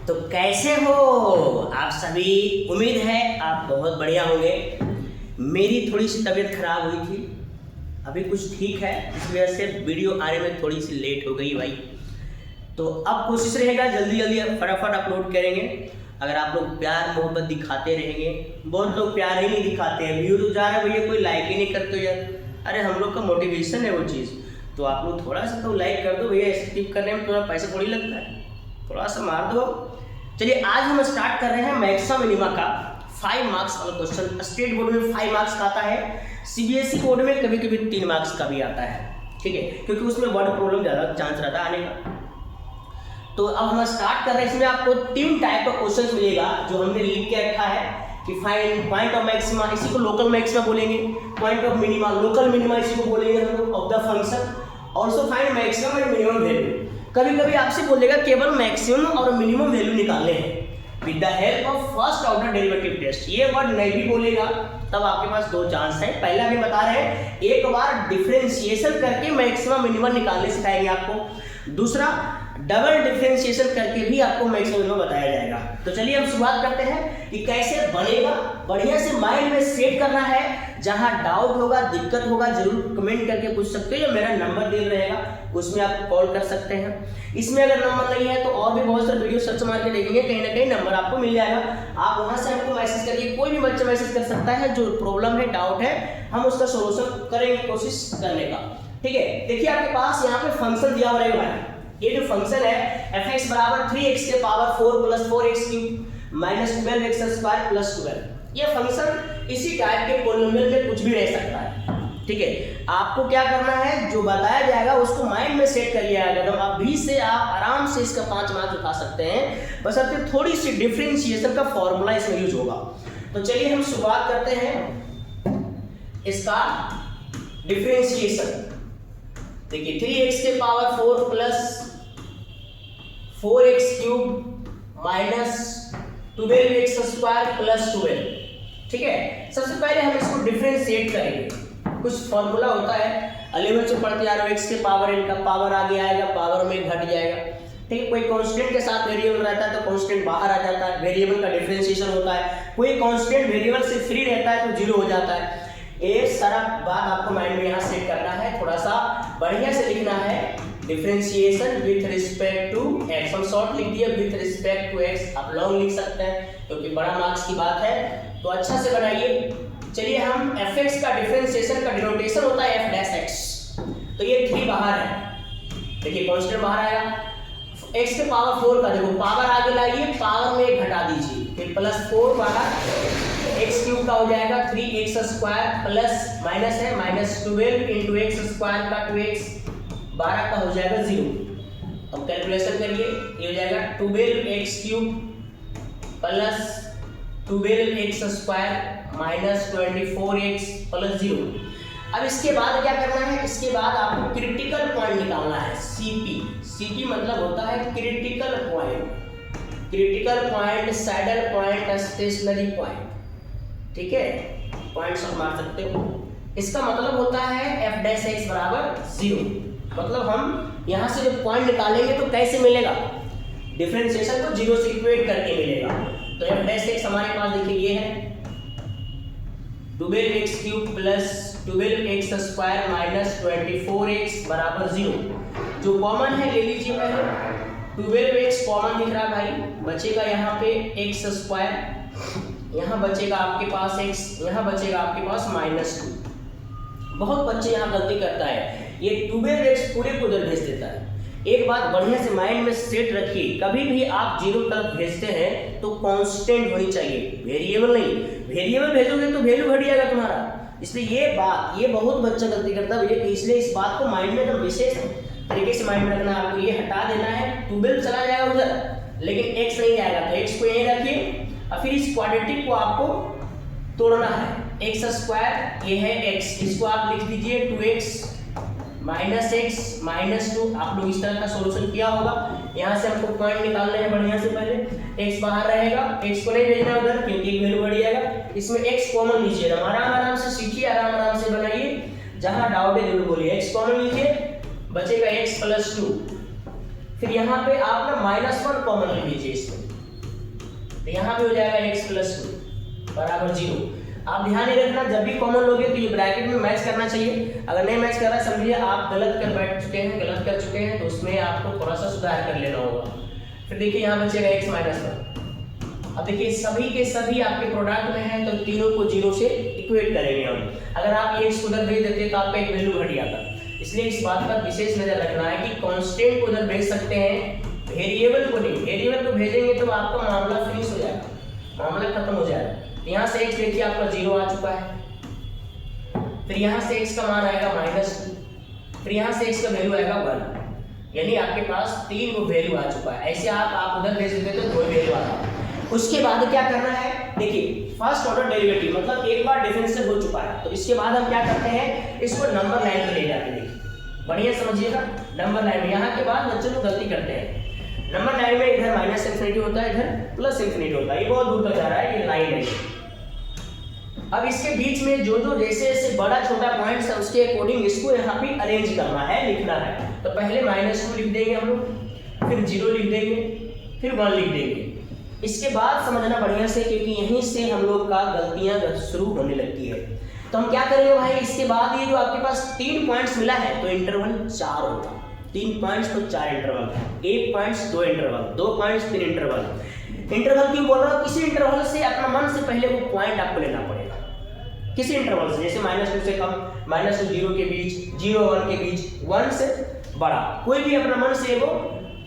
तो कैसे हो आप सभी। उम्मीद है आप बहुत बढ़िया होंगे। मेरी थोड़ी सी तबीयत खराब हुई थी, अभी कुछ ठीक है, इस वजह से वीडियो आने में थोड़ी सी लेट हो गई भाई। तो अब कोशिश रहेगा जल्दी जल्दी फटाफट अपलोड करेंगे। अगर आप लोग प्यार मोहब्बत दिखाते रहेंगे, बहुत लोग प्यार ही नहीं दिखाते हैं, व्यू तो जा रहा है भैया, कोई लाइक ही नहीं करते यार। अरे हम लोग का मोटिवेशन है वो चीज़, तो आप लोग थोड़ा सा तो लाइक कर दो भैया, स्किप करने में थोड़ा पैसा थोड़ी लगता है, थोड़ा सा मार दो। चलिए आज हम स्टार्ट कर रहे हैं मैक्सिमा मिनिमा का 5 मार्क्स वाला क्वेश्चन। स्टेट बोर्ड में 5 मार्क्स का आता है, सीबीएसई बोर्ड में कभी कभी 3 मार्क्स का भी आता है, ठीक है, क्योंकि उसमें वर्ड प्रॉब्लम ज़्यादा चांस रहता है आने का। तो अब हम स्टार्ट कर रहे हैं। इसमें आपको 3 टाइप का क्वेश्चन मिलेगा जो हमने लिख के रखा है कि फाइंड पॉइंट ऑफ मैक्सिमा, इसी को लोकल मैक्सिमा बोलेंगे, point of minima local minima इसी को बोलेंगे हम लोग, of the function, also find maximum and minimum value. कभी कभी आपसे बोलेगा केवल मैक्सिमम और मिनिमम वैल्यू निकालने हैं with the help of first order derivative test. ये वर्ड नहीं भी बोलेगा तब आपके पास 2 चांस है। पहला भी बता रहे हैं, एक बार डिफरेंशिएशन करके मैक्सिमम मिनिमम निकालने सिखाएंगे आपको, दूसरा डबल डिफरेंशिएशन करके भी आपको मैक्सिमम मिनिमम बताया जाएगा। तो चलिए हम शुरुआत करते हैं कि कैसे बनेगा। बढ़िया से माइंड में सेट करना है, जहां डाउट होगा दिक्कत होगा जरूर कमेंट करके पूछ सकते हो, या मेरा नंबर दिया रहेगा उसमें आप कॉल कर सकते हैं। इसमें अगर नंबर नहीं है तो और भी बहुत सारे वीडियो सर्च मार के देखेंगे, कहीं ना कहीं नंबर आपको मिल जाएगा, आप वहां से हमको मैसेज करिए। कोई भी बच्चा मैसेज कर सकता है, जो प्रॉब्लम है डाउट है हम उसका सोल्यूशन करेंगे कोशिश करने का, ठीक है। देखिए आपके पास यहाँ पे फंक्शन दिया हुआ रहेगा, ये जो फंक्शन है fx बराबर 3x के power 4 plus 4x cube minus 12x square plus 12। ये फंक्शन इसी टाइप के पॉलिनोमियल में कुछ भी रह सकता है, ठीक है। आपको क्या करना है, जो बताया जाएगा उसको माइंड में सेट करिएगा, तो अभी से आप आराम से इसका 5 मार्क्स उठा सकते हैं, बस आपके थोड़ी सी डिफरेंशिएशन का फॉर्मूला इसमें यूज होगा। तो चलिए हम शुरुआत करते हैं इसका डिफरेंशिएशन। देखिए 3x के power 4 plus 4x cube minus 12x square plus 12, ठीक है। सबसे पहले हम इसको डिफरेंशिएट करेंगे। कुछ फॉर्मूला होता है 11 से पढ़ते आ रहे हो, x के पावर n का पावर आगे आएगा, पावर में घट जाएगा, ठीक है। कोई कांस्टेंट के साथ वेरिएबल रहता है तो कांस्टेंट बाहर आ जाता है, वेरिएबल का डिफरेंशिएशन होता है। कोई कांस्टेंट वेरिएबल से फ्री रहता है तो 0 हो जाता है। ये सारा बात आपको माइंड में यहाँ सेट करना है, थोड़ा सा बढ़िया से लिखना है। Differentiation with respect to x, हम शॉर्ट लिख दिए विथ रिस्पेक्ट टू x, आप लॉन्ग लिख सकते हैं क्योंकि बड़ा मार्क्स की बात है, तो अच्छा से बनाइए। चलिए हम fx का डिफरेंशिएशन का डिनोटेशन होता है f डैश x, तो ये 3 बाहर है, देखिए कांस्टेंट बाहर आया। x के पावर 4 का देखो पावर आगे लाइए, पावर में घटा दीजिए, फिर प्लस 4 बाहर x क्यूब का हो जाएगा 3x स्क्वायर प्लस माइनस है माइनस 12 इंटू एक्स स्क्वायर का 2x 12 का हो जाएगा 0। अब कैलकुलेशन करिए, ये हो जाएगा 12x cube plus 12x square minus 24x plus 0। अब इसके बाद क्या करना है, इसके बाद आपको क्रिटिकल पॉइंट निकालना है, CP मतलब होता है critical point, critical point, saddle point, stationary point, ठीक है, पॉइंट्स आप मार सकते हो। इसका मतलब होता है f डैश x बराबर 0, मतलब हम यहाँ से जो पॉइंट निकालेंगे तो कैसे मिलेगा, डिफरेंशिएशन को 0 से इक्वेट करके मिलेगा। तो f डैश x हमारे पास देखिए ये है 12x cube plus 12x square minus 24x बराबर 0। जो कॉमन है ले लीजिए पहले, 12x कॉमन दिख रहा है भाई, बचेगा यहाँ पे x स्क्वायर, यहाँ बचेगा आपके पास x, यहाँ बचेगा आपके पास -2। बहुत बच्चे यहाँ गलती करता है, ये 12x पूरे को उधर भेज देता है। एक बात बढ़िया से माइंड में सेट रखिए, कभी भी आप 0 तरफ भेजते हैं तो कांस्टेंट होनी चाहिए, वेरिएबल नहीं। वेरिएबल भेजोगे तो वैल्यू घट जाएगा तुम्हारा, इसलिए ये बहुत बच्चा गलती करता है, इसलिए इस बात को माइंड में एकदम विशेष तरीके से माइंड में रखना है। आपको ये हटा देना है, 12 चला जाएगा उधर लेकिन x नहीं जाएगा, तो x को यहीं रखिए और फिर इस क्वाड्रेटिक को आपको तोड़ना है। x स्क्वायर ये है x, इसको आप लिख दीजिए 2x माइनस x माइनस 2। आप लोग इस तरह का सॉल्यूशन किया होगा। यहाँ से हमको पॉइंट निकालना है बढ़िया से, पहले x बाहर रहेगा, x को नहीं भेजना उधर क्योंकि एक वैल्यू बढ़ जाएगा। इसमें x कॉमन लीजिए, आराम से सीखिए, आराम से बनाइए, जहाँ डाउट है जरूर बोलिए। x कॉमन लीजिए, बचेगा x प्लस 2, फिर यहाँ पे आप ना -1 कॉमन ले लीजिए इसमें, तो यहाँ पे हो जाएगा x प्लस 2 बराबर 0। आप ध्यान नहीं रखना, जब भी कॉमन लोगे तो ये ब्रैकेट में मैच करना चाहिए। अगर नहीं मैच कर रहा है समझिए आप गलत कर बैठ चुके हैं, गलत कर चुके हैं, तो उसमें आपको थोड़ा सा सुधार कर लेना होगा। फिर देखिए यहाँ बचेगा x माइनस 1। अब देखिए सभी के सभी आपके प्रोडक्ट में हैं, तो तीनों को 0 से इक्वेट करेंगे हम। अगर आप ये x उधर भेज देते तो आपका एक वैल्यू घट जाता, इसलिए इस बात पर विशेष नजर रखना है कि कांस्टेंट को उधर भेज सकते हैं, वेरिएबल को नहीं। वेरिएबल को भेजेंगे तो आपका मामला फिनिश हो जाएगा, मामला खत्म हो जाएगा। यहाँ से x देखिए आपका 0 आ चुका है, फिर यहाँ से x का मान आएगा -2, फिर यहाँ से x का वैल्यू आएगा 1, यानी आपके पास 3 को वैल्यू आ चुका है। ऐसे आप उधर भेज देते तो 2 वैल्यू आता। उसके बाद क्या करना है, देखिए फर्स्ट ऑर्डर डेरिवेटिव मतलब एक बार डिफरेंशियल हो चुका है, तो इसके बाद हम क्या करते हैं, इसको नंबर लाइन पे ले जाते हैं। देखिए बढ़िया समझिएगा, नंबर लाइन में यहाँ के बाद बच्चे लोग गलती करते हैं। नंबर लाइन में इधर माइनस इंफिनिटी होता है, इधर प्लस इंफिनिटी होता है, ये बहुत दूर तक जा रहा है, ये लाइन है। अब इसके बीच में जो जो जैसे जैसे बड़ा छोटा पॉइंट है उसके अकॉर्डिंग इसको यहाँ पे अरेंज करना है, लिखना है। तो पहले -2 लिख देंगे हम लोग, फिर 0 लिख देंगे, फिर 1 लिख देंगे। इसके बाद समझना बढ़िया से, क्योंकि यहीं से हम लोग का गलतियां शुरू होने लगती है। तो हम क्या करेंगे भाई, इसके बाद ये जो आपके पास 3 पॉइंट्स मिला है तो इंटरवल 4 होगा। 3 पॉइंट्स तो 4 interval, 1 points 2 interval, 2 points 3 interval. Interval क्यों बोल रहा हूँ, किसी इंटरवल से अपना मन से पहले वो पॉइंट आपको लेना पड़ेगा, किसी इंटरवल से, जैसे -2 से कम, -2 0 के बीच, 0 1 के बीच, 1 से बड़ा, कोई भी अपना मन से वो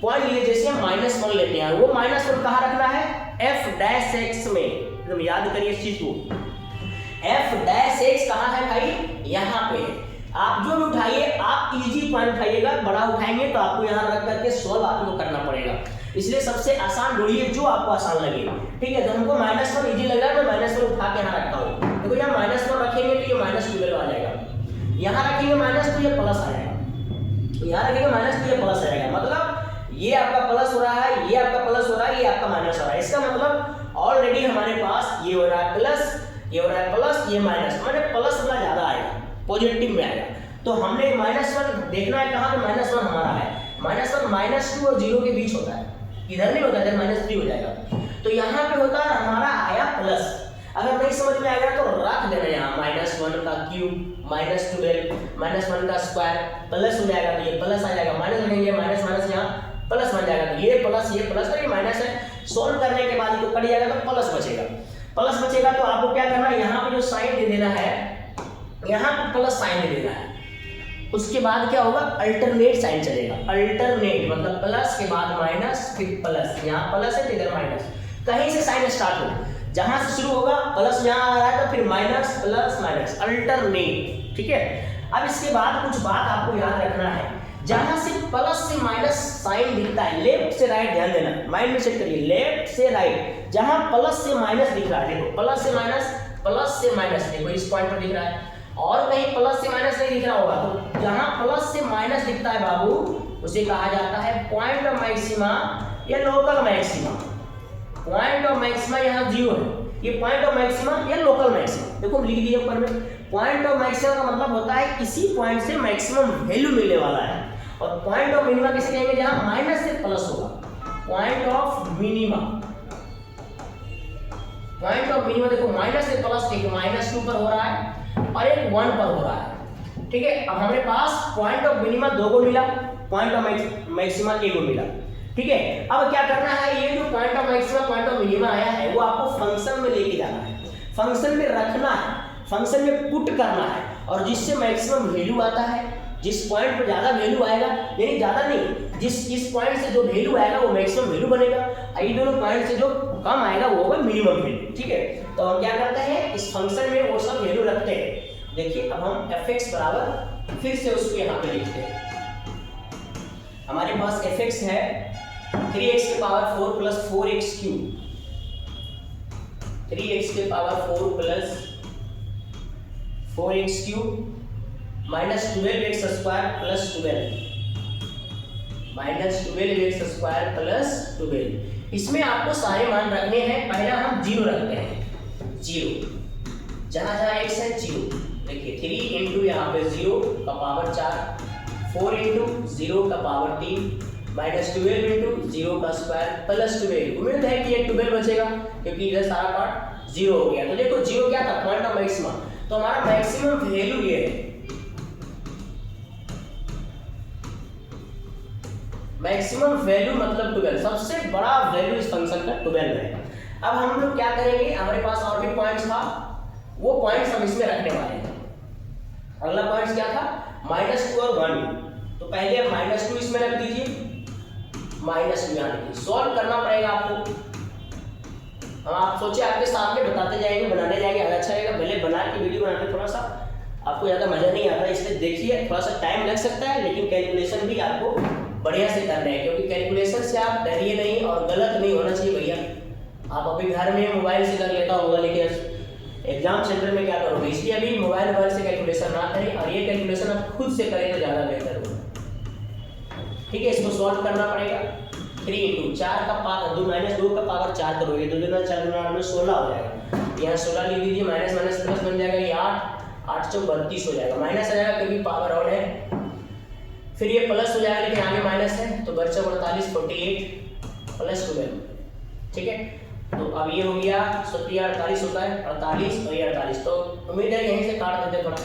पॉइंट लिए। जैसे हम -1 लेते हैं, वो -1 कहाँ रखना है, f' में, एकदम याद करिए इस चीज को। f' कहाँ है भाई, यहाँ पे है। आप जो भी उठाइए आप इजी पॉइंट उठाइएगा, बड़ा उठाएंगे तो आपको यहाँ रख करके सॉल्व आपको करना पड़ेगा। इसलिए सबसे आसान ढूंढिए जो आपको आसान लगे, ठीक है। तो हमको -1 इजी लग रहा है, मैं -1 उठा के यहाँ रखता हूँ। देखो यहाँ -1 रखेंगे तो ये -12 आ जाएगा, यहाँ रखेंगे माइनस तो ये प्लस आ जाएगा, यहाँ रखेंगे माइनस तो ये प्लस आ जाएगा। मतलब ये आपका प्लस हो रहा है, ये आपका प्लस हो रहा है, ये आपका माइनस हो रहा है। इसका मतलब ऑलरेडी हमारे पास ये हो रहा है प्लस, ये हो रहा है प्लस, ये माइनस, मतलब प्लस वाला ज्यादा आएगा, पॉजिटिव में आएगा। तो हमने -1 देखना है कहाँ पे, -1 हमारा है। -1 -2 और 0 के बीच होता है, इधर नहीं होता है, इधर -3 हो जाएगा। तो यहाँ पे होता है हमारा आया प्लस। अगर नहीं समझ में आएगा तो रख देना यहाँ -1 का क्यूब, -12, -1 का स्क्वायर, प्लस हो जाएगा तो ये प्लस आ जाएगा, माइनस लेंगे, माइनस माइनस यहाँ प्लस बन जाएगा, तो ये प्लस और ये माइनस है। सोल्व करने के बाद ये कट जाएगा तो प्लस बचेगा। प्लस बचेगा तो आपको क्या करना है, यहाँ पे जो साइन दे देना है, यहाँ पे प्लस साइन दे देना है। उसके बाद क्या होगा, अल्टरनेट साइन चलेगा। अल्टरनेट मतलब प्लस के बाद माइनस फिर प्लस, यहाँ प्लस है तो इधर माइनस, कहीं से साइन स्टार्ट हो, जहां से शुरू होगा प्लस यहाँ आ रहा है तो फिर माइनस प्लस माइनस, अल्टरनेट, ठीक है। अब इसके बाद कुछ बात आपको याद रखना है, जहां से प्लस से माइनस साइन दिखता है, लेफ्ट से राइट ध्यान देना, माइंड में सेट करिए, लेफ्ट से राइट, जहां प्लस से माइनस दिख रहा है, देखो प्लस से माइनस, देखो इस पॉइंट पर दिख रहा है, और कहीं प्लस से माइनस नहीं दिख रहा होगा, तो जहां प्लस से माइनस दिखता है बाबू, उसे कहा जाता है पॉइंट ऑफ मैक्सिमा या local maxima. Point of maxima यहाँ 0 है, ये पॉइंट ऑफ मैक्सिमा या लोकल मैक्सिमा, देखो लिख दिए ऊपर में। पॉइंट ऑफ मैक्सिमा का मतलब होता है किसी पॉइंट से मैक्सिमम वैल्यू मिलने वाला है, और पॉइंट ऑफ मिनिमा किसे कहेंगे, जहां माइनस से प्लस होगा। Point of minima, point of minima देखो माइनस से प्लस, ठीक है, -2 पर हो रहा है और एक 1 पर हो रहा है, ठीक है। अब हमारे पास पॉइंट ऑफ मिनिमा 2 को मिला, पॉइंट ऑफ मैक्सिमा 1 को मिला, ठीक है। अब क्या करना है, ये जो point of maxima point of minima आया है वो आपको फंक्शन में लेके जाना है, फंक्शन में रखना है, फंक्शन में पुट करना है, और जिससे मैक्सिमम वैल्यू आता है, जिस पॉइंट पर ज्यादा वैल्यू आएगा, यानी ज्यादा नहीं, जिस पॉइंट से जो वैल्यू आएगा वो मैक्सिमम वैल्यू बनेगा, ये दोनों पॉइंट से जो कम आएगा वो होगा मिनिमम वैल्यू, ठीक है। तो हम क्या करते हैं, इस फंक्शन में वो सब वैल्यू रखते हैं। देखिए अब हम fx बराबर फिर से उसको यहाँ पे लिखते हैं। हमारे पास fx है 3x के power 4 plus 4x cube, 3x के power 4 plus 4x cube minus 12x square plus 12, minus 12x square plus 12। इसमें आपको सारे मान रखने हैं। पहला हम 0 रखते हैं, 0 जहां जहां x है 0। देखिए 3 इंटू यहाँ पे 0 का पावर 4, 4 इंटू 0 का पावर 3, -12 इंटू 0 का स्क्वायर प्लस 12। उम्मीद है कि ये 12 बचेगा क्योंकि इधर सारा पार्ट 0 हो गया। तो देखो 0 क्या था, पॉइंट ऑफ मैक्सिमम, तो हमारा मैक्सिमम वैल्यू ये है, मैक्सिमम वैल्यू मतलब 12, सबसे बड़ा वैल्यू इस फंक्शन का 12 है। अब हम लोग क्या करेंगे, हमारे पास और भी पॉइंट्स था, वो पॉइंट्स हम इसमें रखने वाले हैं। अगला पॉइंट क्या था, -2 और 1, तो पहले आप -2 इसमें रख दीजिए, -2 यहाँ लिखिए। सॉल्व करना पड़ेगा आपको, हम आप सोचे आपके सामने बताते जाएंगे, बनाने जाएंगे, अच्छा रहेगा। पहले बना के वीडियो बनाने थोड़ा सा आपको ज़्यादा मजा नहीं आता, इसलिए देखिए थोड़ा सा टाइम लग सकता है, लेकिन कैलकुलेशन भी आपको बढ़िया से करना है, क्योंकि कैलकुलेशन से आप डरिए नहीं और गलत नहीं होना चाहिए भैया। आप अभी घर में मोबाइल से कर लेता होगा, लेकिन एग्जाम सेंटर में क्या करोगे, इसलिए अभी मोबाइल से कैलकुलेशन ना करें और ये कैलकुलेशन आप खुद से करें तो ज़्यादा बेहतर होगा। ठीक है, इसको सॉल्व करना पड़ेगा। 3 इंटू 4 का पावर 2 का पावर 4 करोगे तो 2 4 में 16 हो जाएगा। यहाँ 16 लिख दीजिए, माइनस माइनस प्लस बन जाएगा, ये 8 चौक 32 हो जाएगा, माइनस आ जाएगा क्योंकि पावर ऑड है। फिर ये प्लस हो जाएगा लेकिन आगे माइनस है, तो बच्चा 48 48 प्लस 12। ठीक है, तो अब ये हो गया, 48 होता है 48 और ये 48, तो उम्मीद है यहीं से काट देते थोड़ा,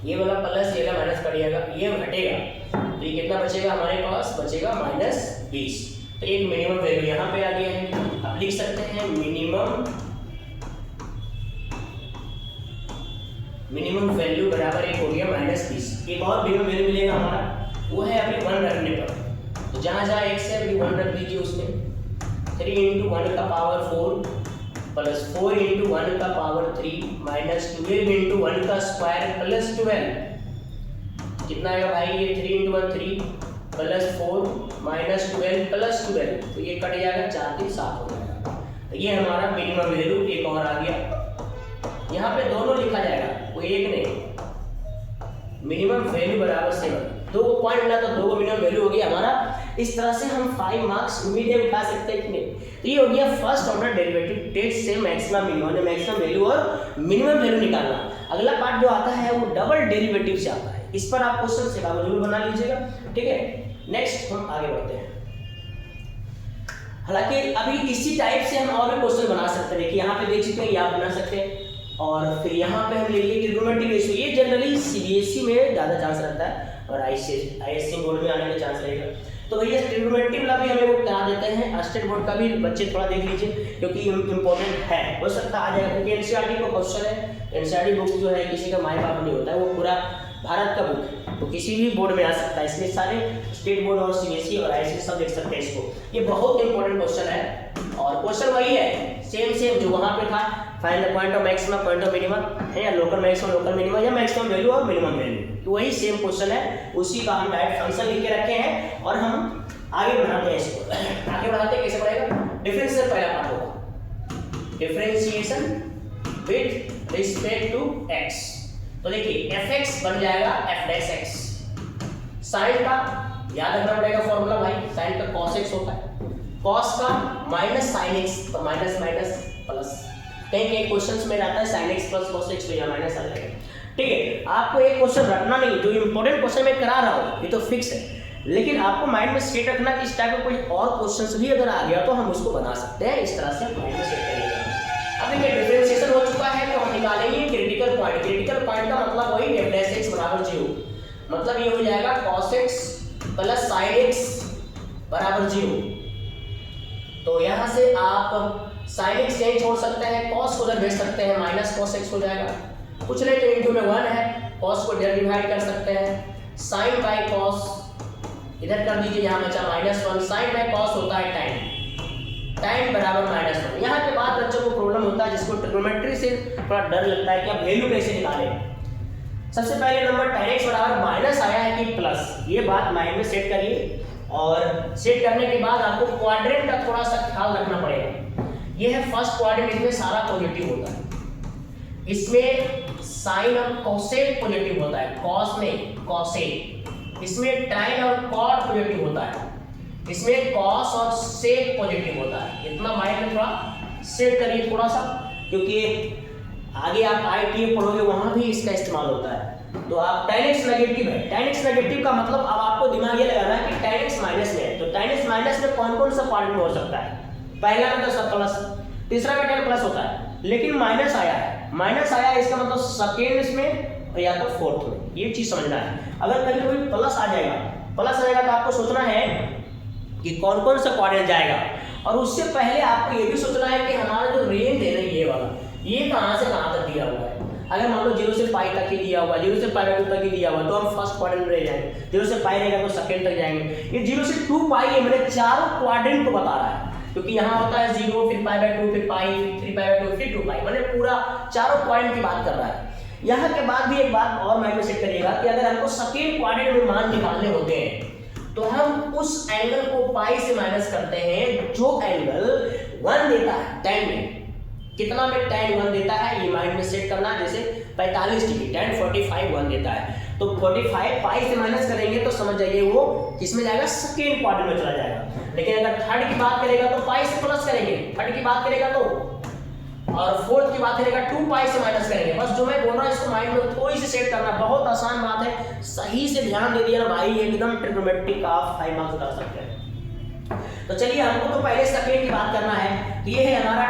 ये वाला प्लस ये वाला माइनस कट जाएगा, ये घटेगा, तो ये कितना बचेगा हमारे पास, बचेगा -20। तो एक मिनिमम वैल्यू यहाँ पे आ गया है। अब लिख सकते हैं मिनिमम वैल्यू बराबर एक हो गया -20। एक और मिनिमम वैल्यू मिलेगा हमारा, वो है अभी 1 रखने पर, तो जहाँ जहाँ 1 से अभी 1 रख दीजिए उसमें। 3 इंटू 1 का पावर 4 प्लस 4 इंटू 1 का पावर 3 माइनस 12 इंटू 1 का स्क्वायर प्लस 12, कितना आएगा भाई, ये 3 इंटू 1 3 प्लस 4 माइनस 12 प्लस 12, तो ये कट जाएगा, 4 3 7 हो जाएगा। तो ये हमारा मिनिमम वैल्यू एक और आ गया, यहाँ पे दोनों लिखा जाएगा, वो एक नहीं, मिनिमम वैल्यू बराबर 7, 2 पॉइंट मिला तो 2 मिनिमम वैल्यू हो गया हमारा। इस तरह से हम 5 मार्क्स उम्मीद है उठा सकते हैं कि नहीं। तो ये हो गया फर्स्ट ऑर्डर डेरिवेटिव टेस्ट से मैक्सिमम मिनिमम, मैक्सिमम वैल्यू और मिनिमम वैल्यू निकालना। अगला पार्ट जो आता है वो डबल डेरिवेटिव से आता है, इस पर आप क्वेश्चन से जरूर बना लीजिएगा। ठीक है, नेक्स्ट हम आगे बढ़ते हैं। हालांकि अभी इसी टाइप से हम और भी क्वेश्चन बना सकते हैं, देखिए यहाँ पे देख सकते हैं, ये आप बना सकते हैं। और फिर यहाँ पे हम ले लिए ट्रिग्नोमेट्रिक रेशियो, ये जनरली सीबीएसई में ज़्यादा चांस रहता है और आईएससी बोर्ड में आने का चांस रहेगा। तो भैया ट्रिग्नोमेट्री वाला भी हमें वो करा देते हैं, स्टेट बोर्ड का भी बच्चे थोड़ा देख लीजिए क्योंकि इंपॉर्टेंट है, हो सकता आ जाएगा क्योंकि एनसीईआरटी का क्वेश्चन है। एनसीईआरटी बुक जो है किसी का माई बाप नहीं होता है, वो पूरा भारत का बुक है, तो किसी भी बोर्ड में आ सकता है, इसलिए सारे स्टेट बोर्ड और सीबीएसई और आईसीएसई सब देख सकते हैं इसको। ये बहुत इंपॉर्टेंट क्वेश्चन है और क्वेश्चन वही है सेम जो वहाँ पे था, find the point of maximum point of minimum है, या लोकल मैक्सिमम लोकल मिनिमम, या मैक्सिमम वैल्यू और मिनिमम वैल्यू, तो वही सेम क्वेश्चन है, उसी का हम डायरेक्ट फंक्शन लिख के रखे हैं और हम आगे बढ़ाते हैं इसको। आगे बढ़ाते हैं, कैसे बढ़ेगा, डिफरेंशियल पहला पार्ट होगा, differentiation with respect to x। तो देखिए fx बन जाएगा f डैश x, साइन का याद रखना पड़ेगा फॉर्मूला भाई, साइन का cos x होता है, cos का माइनस साइन x, तो माइनस माइनस प्लस, कहीं क्वेश्चंस में रहता है sin x plus cos x, तो यहाँ माइनस आ जाएगा। ठीक है, आपको एक क्वेश्चन रखना नहीं, जो इंपॉर्टेंट क्वेश्चन मैं करा रहा हूँ ये तो फिक्स है, लेकिन आपको माइंड में सेट रखना कि इस टाइप का कोई और क्वेश्चंस भी अगर आ गया तो हम उसको बना सकते हैं, इस तरह से माइंड में सेट करेंगे। अब देखिए डिफरेंशिएशन हो चुका है, तो हम निकालेंगे क्रिटिकल पॉइंट। क्रिटिकल पॉइंट का मतलब वही f डैश x बराबर 0, मतलब ये हो जाएगा cos x plus sin x बराबर 0। तो यहाँ से आप sin x यहीं छोड़ सकते हैं, cos को उधर भेज सकते हैं, माइनस cos x हो जाएगा, कुछ नहीं तो इंटू में 1 है, cos को डिवाइड कर सकते हैं, sin बाय cos इधर कर दीजिए, यहाँ बचा -1, sin बाय cos होता है टाइम, टाइम बराबर -1। यहाँ के बाद बच्चों को प्रॉब्लम होता है जिसको ट्रिग्नोमेट्री से थोड़ा डर लगता है कि आप वैल्यू कैसे निकालें। सबसे पहले नंबर tan x बराबर माइनस आया है कि प्लस, ये बात माइंड में सेट करिए और सेट करने के बाद आपको क्वाड्रेंट का थोड़ा सा ख्याल रखना पड़ेगा। ये है फर्स्ट क्वाड्रेंट, इसमें सारा पॉजिटिव होता है, इसमें साइन और कोसेक पॉजिटिव होता है, कॉस में कोसेक, इसमें टाइन और कॉट पॉजिटिव होता है, इसमें कॉस और सेक पॉजिटिव होता है। इतना माइंड में थोड़ा सेट करिए थोड़ा सा, क्योंकि आगे आप ITA पढ़ोगे वहां भी इसका इस्तेमाल होता है। तो आप tan x नेगेटिव है, tan x नेगेटिव का मतलब अब आपको दिमाग ये लगाना है कि tan x माइनस में है, तो tan x माइनस में कौन कौन सा क्वाड्रेंट हो सकता है? पहला में तो सब प्लस, तीसरा में tan प्लस होता है, लेकिन माइनस आया है, माइनस आया है इसका मतलब सेकेंड में या तो फोर्थ में, ये चीज समझना है। अगर कभी कोई प्लस आ जाएगा, प्लस आ जाएगा तो आपको सोचना है कि कौन कौन सा क्वाड्रेंट जाएगा, और उससे पहले आपको ये भी सोचना है कि हमारा जो रेंज है ना ये वाला, ये कहाँ से कहाँ तक दिया हुआ है। अगर मान लो 0 से पाई तक ही दिया हुआ, 0 से पाई बाय 2 तक ही दिया हुआ, तो हम फर्स्ट क्वाड्रेंट में रह जाएंगे, 0 से पाई रहेगा तो सेकंड तक जाएंगे। ये 0 से 2 पाई है, मैंने चारों क्वाड्रेंट को बता रहा है, क्योंकि यहाँ होता है 0 फिर पाई बाय 2 फिर पाई फिर 3 पाई बाय 2 फिर 2 पाई, मैंने पूरा चारों क्वाड्रेंट की बात कर रहा है। यहाँ के बाद भी एक बात और माइंड में सेट करिएगा कि अगर हमको सेकंड क्वाड्रेंट में मान निकालने होते हैं तो हम उस एंगल को पाई से माइनस करते हैं जो एंगल 1 देता है tan में। कितना में tan 1 देता है ये माइंड में सेट करना, जैसे 45 डिग्री tan 45 1 देता है, तो 45 पाई से माइनस करेंगे तो समझ जाइए वो किसमें जाएगा, सेकेंड क्वाड्रेंट में चला जाएगा। लेकिन अगर थर्ड की बात करेगा तो पाई से प्लस करेंगे, थर्ड की बात करेगा तो, और फोर्थ की बात करेगा 2 पाई से माइनस करेंगे। बस जो मैं बोल रहा हूँ इसको माइंड में थोड़ी सी सेट करना, बहुत आसान बात है, सही से ध्यान दे दिया ना भाई, एकदम ट्रिग्नोमेट्रिक आप 5 मार्क्स उठा सकते हैं। तो चलिए हमको तो पहले सेकंड की बात करना है, तो ये है हमारा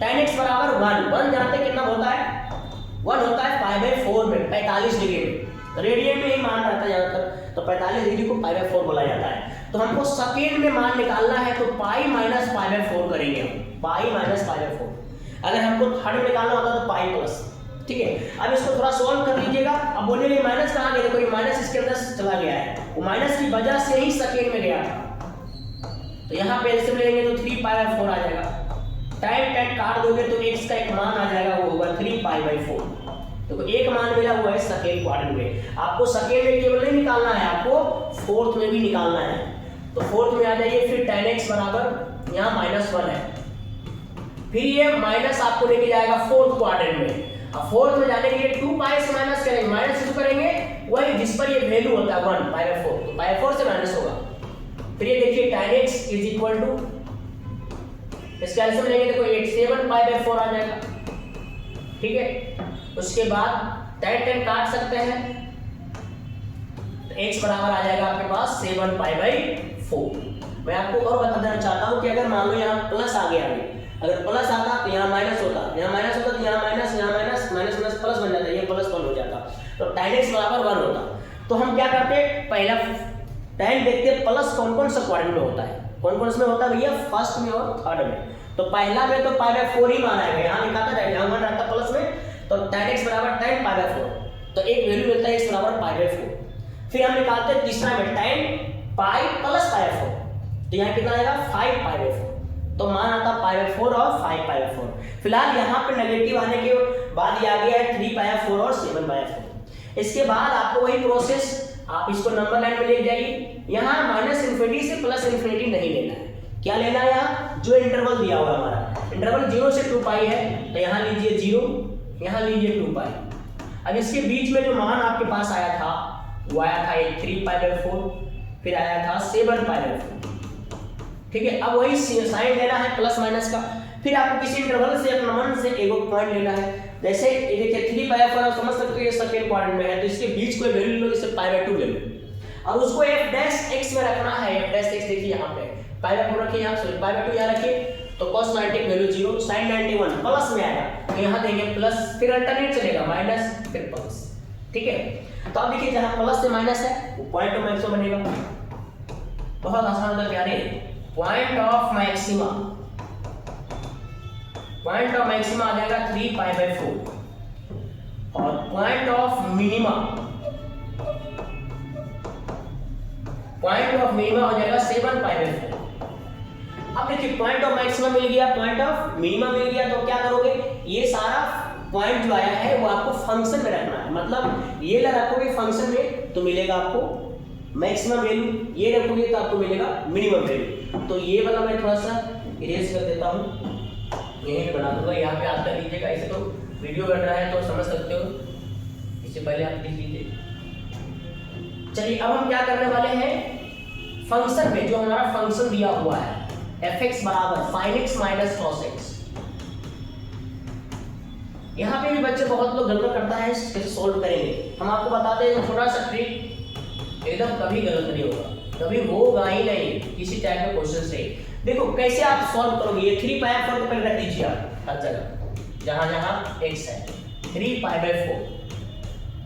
tan x बराबर 1 जानते हैं कितना होता है, 1 होता है पाई बाय 4 में 45 डिग्री में, रेडियन में ही मान रहता है ज्यादातर, तो 45 डिग्री को पाई बाय 4 बोला जाता है। तो हमको सेकंड में मान निकालना है तो पाई माइनस पाई बाय 4 करेंगे हम, पाई माइनस पाई बाय 4। अगर हमको थर्ड में निकालना होता तो पाई प्लस, ठीक है। अब इसको थोड़ा सॉल्व कर लीजिएगा, अब बोलिए माइनस कहाँ गया, देखो ये माइनस इसके अंदर चला गया है, वो माइनस की वजह से ही सेकंड में गया था, तो यहाँ पे एलसीएम लेंगे तो 3 पाई बाय 4 आ जाएगा, tan काट दोगे तो x का एक मान आ जाएगा, वो होगा 3 पाई बाय 4। देखो एक मान मिला हुआ है सेकंड क्वाड्रेंट में, आपको सेकंड में केवल नहीं निकालना है, आपको फोर्थ में भी निकालना है। तो फोर्थ में आ जाइए, फिर tan x बराबर यहाँ -1 है, फिर ये माइनस आपको लेके जाएगा फोर्थ क्वाड्रेंट में। अब फोर्थ में जाने के लिए 2 पाई से माइनस करेंगे, माइनस क्यों करेंगे, वही जिस पर ये वैल्यू होता है 1 पाई बाय 4, तो पाई बाय 4 से माइनस होगा। फिर ये देखिए tan x is equal to, इसका एलसीएम लेंगे देखो 7 पाई बाय 4 आ जाएगा, ठीक है। उसके बाद tan काट सकते हैं, तो x बराबर आ जाएगा आपके पास 7 पाई बाय 4। मैं आपको और बता देना चाहता हूं कि अगर मान लो यहाँ प्लस आ गया, अगर प्लस आता तो यहाँ माइनस होता, यहाँ माइनस होता तो यहाँ माइनस, यहाँ माइनस, माइनस माइनस प्लस बन जाता, ये प्लस 1 हो जाता, तो tan x बराबर 1 होता। तो हम क्या करते, पहला tan देखते प्लस कौन कौन सा क्वाड्रेंट में होता है, कौन कौन सा होता है भैया, फर्स्ट में और थर्ड में। तो पहला में तो पाई बाय 4 ही मान आएगा, यहाँ लिखा था यहाँ 1 रहता प्लस में, तो tan x बराबर tan पाई बाय 4, तो एक वैल्यू मिलता है x बराबर पाई बाय 4। फिर हम निकालते हैं तीसरा में tan pi plus pi by 4, तो यहाँ कितना आएगा 5 पाई बाय 4, तो मान आता पाई बाय 4 और 5 पाई बाय 4। फिलहाल यहाँ पे नेगेटिव आने के बाद ये आ गया है 3 पाई बाय 4 और 7 पाई बाय 4। इसके बाद आपको वही प्रोसेस, आप इसको नंबर लाइन में ले जाइए, यहाँ माइनस इन्फिनिटी से प्लस इन्फिनिटी नहीं लेना है, क्या लेना है, यहाँ जो इंटरवल दिया हुआ है हमारा, इंटरवल 0 से 2 पाई है, तो यहाँ लीजिए 0, यहाँ लीजिए 2 पाई। अब इसके बीच में जो मान आपके पास आया था वो आया था 3 पाई बाय 4, फिर आया था 7 पाई बाय 4, ठीक है। अब वही साइन लेना है प्लस माइनस का, फिर आपको किसी इंटरवल से अपना मन से एक पॉइंट लेना है, जैसे ये देखिए 3 पाई बाय 4 आप समझ सकते हो ये सेकंड क्वाड्रेंट में है, तो इसके बीच कोई वैल्यू लो, जैसे पाई बाय 2 ले लो, अब उसको f डैश x में रखना है, f डैश x देखिए यहाँ पे पाई बाय 4 रखिए, यहाँ सॉरी पाई बाय 2 यहाँ रखिए, तो cos 90 वैल्यू 0, sin 91 प्लस में आएगा, तो यहाँ देंगे प्लस, फिर अल्टरनेट चलेगा माइनस फिर प्लस, ठीक है। तो अब देखिए जहाँ प्लस से माइनस है वो पॉइंट ऑफ मैक्सिमा बनेगा, बहुत आसान होता है प्यारे, point of maxima, point of maxima आ जाएगा 3 पाई बाय 4, और point of minima, point of minima हो जाएगा 7 पाई बाय 4। अब देखिए पॉइंट ऑफ मैक्सिमा मिल गया, पॉइंट ऑफ मिनिमा मिल गया, तो क्या करोगे, ये सारा पॉइंट जो आया है वो आपको फंक्शन में रखना है, मतलब ये रखोगे फंक्शन में तो मिलेगा आपको मैक्सिमम वैल्यू, ये रखोगे तो आपको मिलेगा मिनिमम वैल्यू। तो ये वाला मैं थोड़ा सा इरेज कर देता हूँ, यहीं पे बना दूंगा, यहाँ पे आप कर लीजिएगा, इसे तो वीडियो बन रहा है तो समझ सकते हो, इससे पहले आप लिख लीजिए। चलिए अब हम क्या करने वाले हैं, फंक्शन में जो हमारा फंक्शन दिया हुआ है fx बराबर sin x minus cos x, यहाँ पे भी बच्चे बहुत लोग गलत करता है, कैसे सॉल्व करेंगे हम आपको बताते हैं। छोटा सा ट्रिक, एकदम कभी गलत नहीं होगा, कभी होगा ही नहीं किसी टाइप के क्वेश्चन से। देखो कैसे आप सॉल्व करोगे, ये 3π/4 को पहले रख दीजिए आप हर जगह जहाँ जहाँ x है, 3π/4,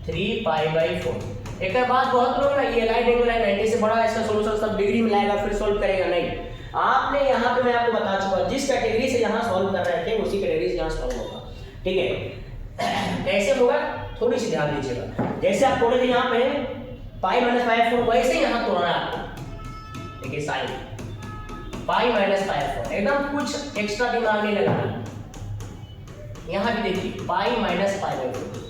3π/4। एक बात बहुत लोग ना ये लाइन एंगल है 90 से बड़ा है, इसका सॉल्यूशन सब डिग्री में लाएगा फिर सॉल्व करेगा, नहीं। आपने यहाँ पे मैं आपको बता चुका जिस कैटेगरी से यहाँ सॉल्व कर रहे थे उसी कैटेगरी से यहाँ सॉल्व होगा, ठीक है। कैसे होगा थोड़ी सी ध्यान दीजिएगा, जैसे आप तोड़े थे यहाँ पे π-π/4 वैसे ही यहाँ तोड़ना है आपको। देखिए साइन π-π/4, एकदम कुछ एक्स्ट्रा दिमाग नहीं लगाना। यहाँ भी देखिए π-π/4।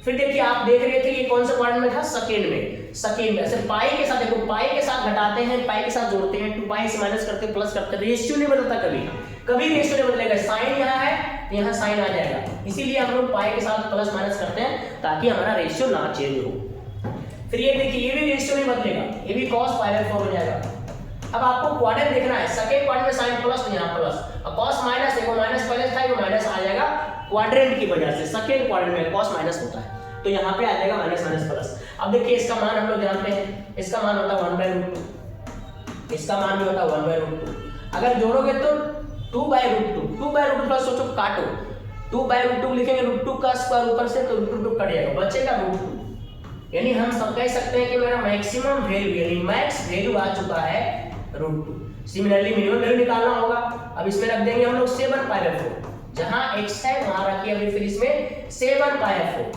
फिर देखिए आप देख रहे थे ये कौन से क्वाड्रेंट में था, सेकेंड में। सेकेंड में ऐसे पाई के साथ देखो, पाई के साथ घटाते हैं, पाई के साथ जोड़ते हैं, 2π से माइनस करते हैं, प्लस करते हैं, रेशियो नहीं बदलता कभी, कभी रेशियो नहीं बदलेगा। साइन यहाँ है, यहाँ साइन आ जाएगा, इसीलिए हम लोग पाई के साथ प्लस माइनस करते हैं ताकि हमारा रेशियो ना चेंज हो। फिर ये देखिए ये भी रेशियो नहीं बदलेगा, ये भी cos π/4 हो जाएगा। अब आपको क्वाड्रेंट देखना है, सेकेंड क्वाड्रेंट में साइन प्लस तो यहाँ प्लस, और cos माइनस, देखो माइनस पहले था, वो माइनस आ जाएगा क्वाड्रेंट की वजह से। सेकेंड क्वाड्रेंट में cos माइनस होता है तो यहाँ पे आ जाएगा माइनस माइनस प्लस। अब देखिए इसका मान हम लोग जानते हैं, इसका मान होता है 1/√2, इसका मान भी होता है 1/√2। अगर जोड़ोगे तो 2/√2, 2/√2 प्लस सोचो काटो, 2/√2 लिखेंगे, √2 का स्क्वायर ऊपर से तो √2 कट जाएगा, बचेगा √2। यानी हम सब कह सकते हैं कि मेरा मैक्सिमम वैल्यू यानी मैक्स वैल्यू आ चुका है √2। सिमिलरली मिनिमम वैल्यू निकालना होगा, अब इसमें रख देंगे हम लोग 7π/4, जहां x है वहां रखिए अभी फिर इसमें 7π/4।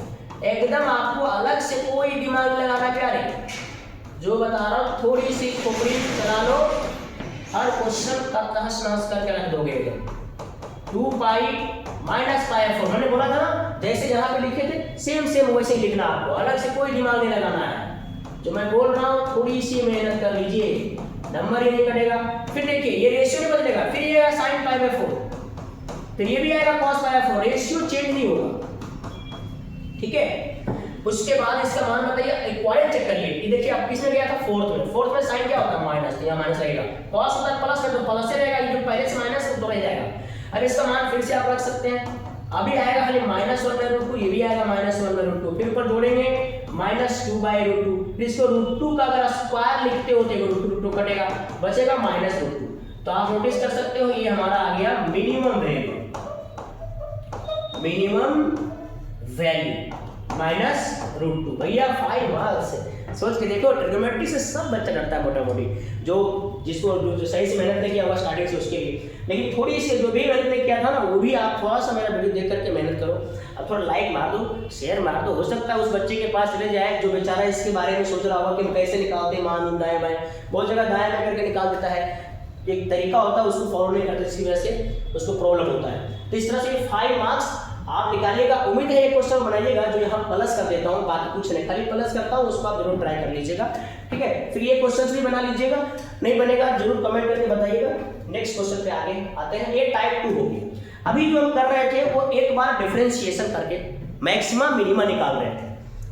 एकदम आपको अलग से कोई दिमाग लगाना प्यारे, जो बता रहा हूं थोड़ी सी खोपड़ी चला लो, हर क्वेश्चन का तहस नहस करके रख दोगे। 2π-π/4 मैंने बोला था ना, जैसे जहां पे लिखे थे सेम वैसे ही लिखना, आपको अलग से कोई दिमाग नहीं लगाना है। जो मैं बोल रहा हूं थोड़ी सी मेहनत कर लीजिए, नंबर ही नहीं कटेगा। फिर देखिए ये रेशियो नहीं बदलेगा, फिर ये आएगा sin π/4, फिर ये भी आएगा cos π/4, रेशियो चेंज नहीं होगा, ठीक है। उसके बाद इसका मान बताइए, इक्वालेंट चेक करिए। ये देखिए अब किसमें गया था, फोर्थ में साइन क्या होता है माइनस, तो यहाँ माइनस रहेगा, cos होता है प्लस में तो प्लस ही रहेगा, ये जो पहले से माइनस है तो रह जाएगा। अब इसका मान फिर से आप रख सकते हैं, अभी आएगा खाली -1/√2, ये भी आएगा -1/√2, फिर ऊपर जोड़ेंगे -2/√2, फिर इसको √2 का अगर स्क्वायर लिखते हो तो √2 कटेगा, बचेगा -√2। तो आप नोटिस कर सकते हो ये हमारा आ गया मिनिमम वैल्यू, मिनिमम वैल्यू -√2। भैया 5 मार्क्स है, सोच के देखो ट्रिग्नोमेट्री से सब बच्चा करता है मोटा मोटी, जो जिसको जो सही से मेहनत नहीं किया होगा स्टार्टिंग से उसके लिए। लेकिन थोड़ी सी जो भी मेहनत नहीं किया था ना, वो भी आप थोड़ा सा मेरा वीडियो देख करके मेहनत करो, अब थोड़ा लाइक मार दो, शेयर मार दो, हो सकता है उस बच्चे के पास चले जाए जो बेचारा इसके बारे में सोच रहा होगा कि हम कैसे निकालते हैं मान दाएं बाएं, बहुत जगह दाएं बाएं करके निकाल देता है, एक तरीका होता है उसको फॉलो नहीं करते, जिसकी वजह से उसको प्रॉब्लम होता है। तो इस तरह से 5 मार्क्स आप निकालिएगा। उम्मीद है ये क्वेश्चन बनाइएगा, जो यहाँ प्लस कर देता हूँ, बाकी कुछ नहीं, खाली प्लस करता हूँ, उसको आप जरूर ट्राई कर लीजिएगा, ठीक है। फिर ये क्वेश्चन भी बना लीजिएगा, नहीं बनेगा जरूर कमेंट करके बताइएगा। नेक्स्ट क्वेश्चन पे आगे आते हैं, ये टाइप 2 होगी। अभी जो हम कर रहे थे वो एक बार डिफरेंशिएशन करके मैक्सिमा मिनिमा निकाल रहे थे,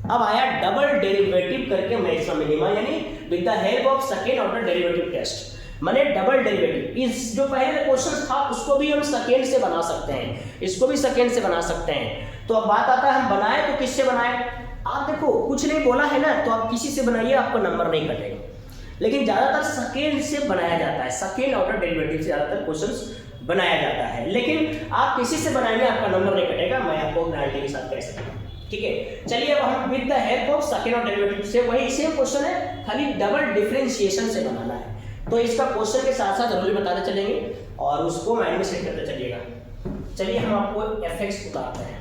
अब आया डबल डेरिवेटिव करके मैक्सिमा मिनिमा, यानी with the help of second order derivative test, माने डबल डेरिवेटिव। इस जो पहले क्वेश्चन था उसको भी हम सेकेंड से बना सकते हैं, इसको भी सेकेंड से बना सकते हैं। तो अब बात आता है हम बनाए तो किससे बनाए, आप देखो कुछ नहीं बोला है ना, तो आप किसी से बनाइए, आपको नंबर नहीं कटेगा, लेकिन ज्यादातर सेकेंड से बनाया जाता है, सेकेंड ऑर्डर डेरिवेटिव से ज्यादातर क्वेश्चंस बनाया जाता है, लेकिन आप किसी से बनाएंगे आपका नंबर नहीं कटेगा, मैं आपको गारंटी के साथ कह सकता हूँ, ठीक है। चलिए अब हम with the help of second order derivative से, वही सेम क्वेश्चन है, खाली डबल डिफरेंशिएशन से बनाना है। तो इसका क्वेश्चन के साथ साथ जरूरी बताते चलेंगे और उसको माइंड में सेट करते चलिएगा। चलिए हम आपको fx बताते हैं,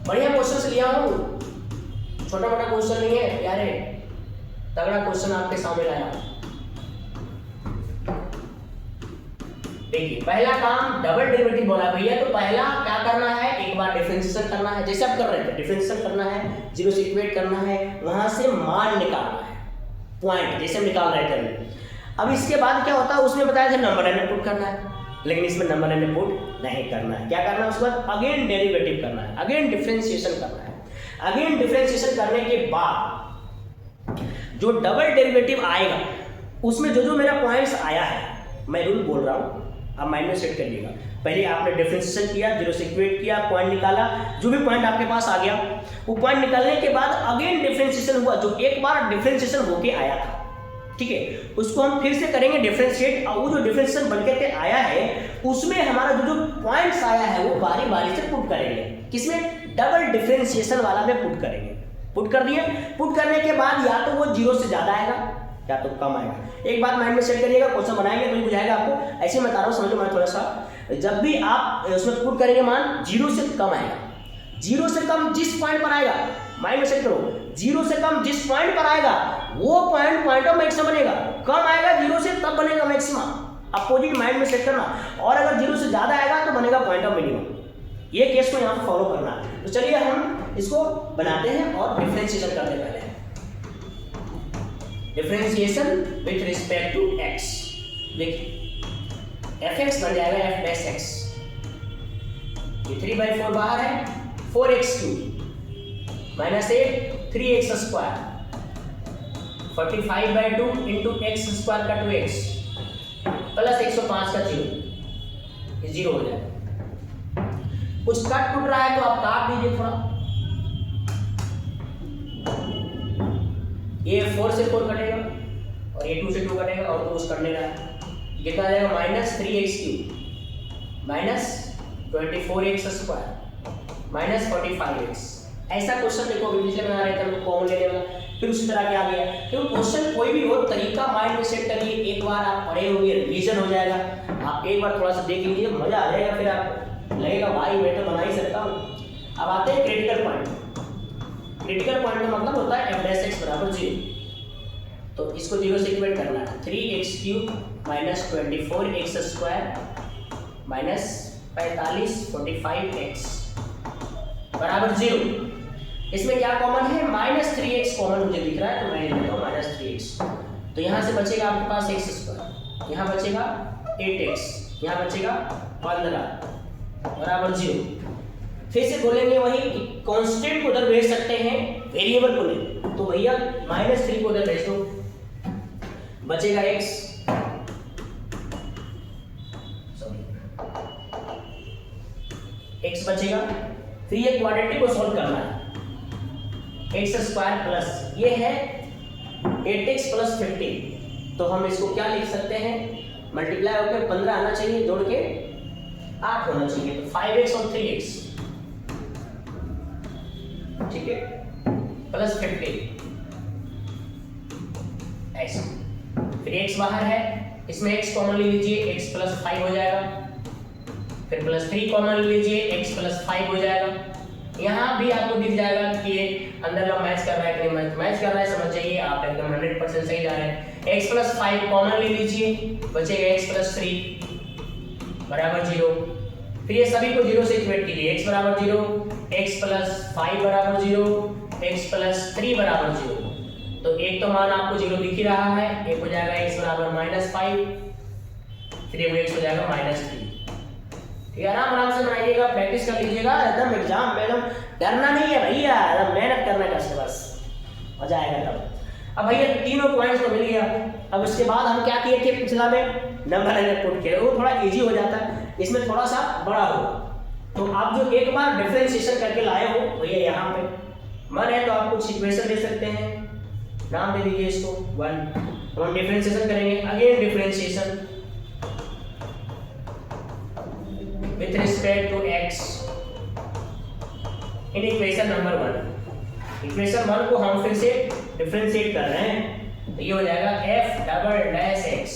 बढ़िया क्वेश्चन से लिया हूँ, छोटा मोटा क्वेश्चन नहीं है यार, तगड़ा क्वेश्चन आपके सामने लाया। देखिए पहला काम डबल डेरिवेटिव बोला भैया, तो पहला क्या करना है, एक बार डिफरेंशिएशन करना है, जैसे आप कर रहे थे डिफरेंशिएशन करना है, जीरो से इक्वेट करना है, वहां से मान निकालना है, पॉइंट जैसे हम निकाल रहे थे। अब इसके बाद क्या होता है, उसमें बताया था नंबर एन पुट करना है, लेकिन इसमें नंबर एन पुट नहीं करना है, क्या करना है, उसके बाद अगेन डेरिवेटिव करना है, अगेन डिफरेंशिएशन करना है। अगेन डिफरेंशिएशन करने के बाद जो डबल डेरिवेटिव आएगा उसमें जो जो मेरा पॉइंट्स आया है, मैं रूल बोल रहा हूँ, आप माइंड में सेट करिएगा, पहले आपने डिफरेंशिएशन किया, जीरो से इक्वेट किया, पॉइंट निकाला, जो भी पॉइंट आपके पास आ गया वो पॉइंट निकालने के बाद अगेन डिफरेंशिएशन हुआ, जो एक बार डिफरेंशिएशन होके आया था, ठीक है, उसको हम फिर से करेंगे डिफरेंशिएट, और वो जो डिफरेंशिएशन बनकर के आया है उसमें हमारा जो जो पॉइंट्स आया है वो बारी बारी से पुट करेंगे, किसमें, डबल डिफरेंशिएशन वाला में पुट करेंगे। पुट कर दिए, पुट करने के बाद या तो वो जीरो से ज्यादा आएगा या तो कम आएगा। एक बात माइंड में सेट करिएगा, क्वेश्चन बनाएंगे तो ही बुझाएगा आपको, ऐसे मैं बता रहा हूँ, समझो मैं थोड़ा सा, जब भी आप उसमें पुट करेंगे मान जीरो से कम आएगा, जीरो से कम जिस पॉइंट पर आएगा, माइंड में सेट करो, जीरो से कम जिस पॉइंट पर आएगा वो पॉइंट ऑफ मैक्सिमम बनेगा, कम आएगा जीरो से तब बनेगा मैक्सिमम, अपोजिट माइंड में सेट करना, और अगर जीरो से ज्यादा आएगा तो बनेगा पॉइंट ऑफ मिनिमम। ये केस को यहाँ पर फॉलो करना है। तो चलिए हम इसको बनाते हैं और डिफरेंशिएशन करते हैं। पहले differentiation with respect to x, देखिए fx बन जाएगा f डैश x, ये 3/4 बाहर है, 4x³ minus 3x square, 45/2 into x square का 2x प्लस 105 का 0, ये 0 हो जाएगा। कुछ कट टूट रहा है तो आप काट दीजिए थोड़ा, ये 4 से 4 कटेगा और ये 2 से 2 कटेगा और 2 करने का कितना आ जाएगा, minus 3x³ minus 24x square minus 45x। ऐसा क्वेश्चन देखो अभी पिछले बना रहे थे हम कॉमन लेने वाला, फिर उसी तरह के आ गया। तो क्वेश्चन कोई भी हो तरीका माइंड में सेट करिए, एक बार आप पढ़े होंगे रिवीजन हो जाएगा, आप एक बार थोड़ा सा देख लीजिए, मजा आ जाएगा, फिर आप लगेगा भाई मैं तो बना ही सकता हूँ। अब आते हैं क्रिटिकल पॉइंट। क्रिटिकल पॉइंट का मतलब होता है f डैश x बराबर 0, तो इसको 0 से इक्वेट करना है, 3x³ minus 24x square minus 45 बराबर 0। इसमें क्या कॉमन है, माइनस 3x कॉमन मुझे दिख रहा है तो मैं लेता हूँ माइनस 3x, तो यहाँ से बचेगा आपके पास x स्क्वायर, यहाँ बचेगा 8x, यहाँ बचेगा 15 बराबर 0। फिर से बोलेंगे वही कि कांस्टेंट को उधर भेज सकते हैं, वेरिएबल को नहीं, तो भैया -3 को उधर भेज दो, बचेगा x, x बचेगा। फिर ये क्वाड्रेटिक को सॉल्व करना है, x स्क्वायर प्लस ये है 8x प्लस 15, तो हम इसको क्या लिख सकते हैं, मल्टीप्लाई होकर 15 आना चाहिए, जोड़ के 8 होना चाहिए, तो 5x और 3x, ठीक है, प्लस 15 ऐसे। फिर x बाहर है, इसमें x कॉमन ले लीजिए, x प्लस 5 हो जाएगा, फिर प्लस 3 कॉमन ले लीजिए, x प्लस 5 हो जाएगा। यहाँ भी आपको दिख जाएगा कि ये अंदर का मैच कर रहा है कि नहीं मैच कर रहा है, समझ जाइए आप एकदम 100% सही जा रहे हैं। x प्लस 5 कॉमन ले लीजिए, बचेगा x प्लस 3 बराबर 0। फिर ये सभी को 0 से इक्वेट कीजिए, x बराबर 0, x प्लस 5 बराबर 0, x प्लस 3 बराबर 0, तो एक तो मान आपको 0 दिख ही रहा है, एक हो जाएगा x बराबर -5, फिर एक हो जाएगा -3। आराम से बनाइएगा, प्रैक्टिस कर लीजिएगा, एकदम एग्जाम में एकदम डरना नहीं है भैया, एकदम मेहनत करना का बस, मजा आएगा तब। अब भैया तीनों पॉइंट्स तो मिल गया, अब इसके बाद हम क्या किए थे पिछला में, नंबर पुट किया, वो थोड़ा इजी हो जाता है, इसमें थोड़ा सा बड़ा होगा। तो आप जो एक बार डिफरेंशिएशन करके लाए हो भैया, यहाँ पे मन है तो आप कुछ इक्वेशन दे सकते हैं, नाम दे दीजिए इसको 1, हम डिफरेंशिएशन करेंगे, again differentiation with respect to x in equation number 1। Equation 1 को हम फिर से डिफरेंशिएट कर रहे हैं, तो ये हो जाएगा f डबल डैश x।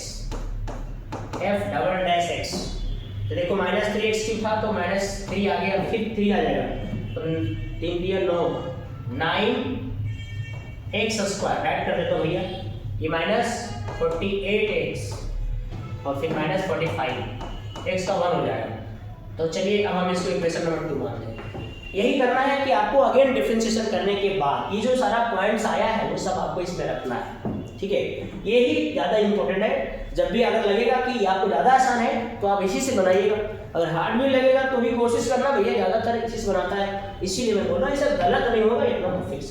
तो देखो -3x³ था तो -3 आ गया, फिर 3 आ जाएगा, तो 3 दिया 9x स्क्वायर ऐड कर देता हूँ भैया, ये -48x और फिर -45, x का 1 हो जाएगा। तो चलिए अब हम इसको इक्वेशन नंबर 2 मानते हैं। यही करना है कि आपको अगेन डिफरेंशिएशन करने के बाद ये जो सारा पॉइंट्स आया है वो सब आपको इसमें रखना है, ठीक है, यही ज़्यादा इंपॉर्टेंट है। जब भी अगर लगेगा कि आपको ज़्यादा आसान है तो आप इसी से बनाइएगा, अगर हार्ड भी लगेगा तो भी कोशिश करना भैया, ज़्यादातर इसी से बनाता है, इसीलिए मैं बोल रहा हूँ, ये सब गलत नहीं होगा, एकदम फिक्स।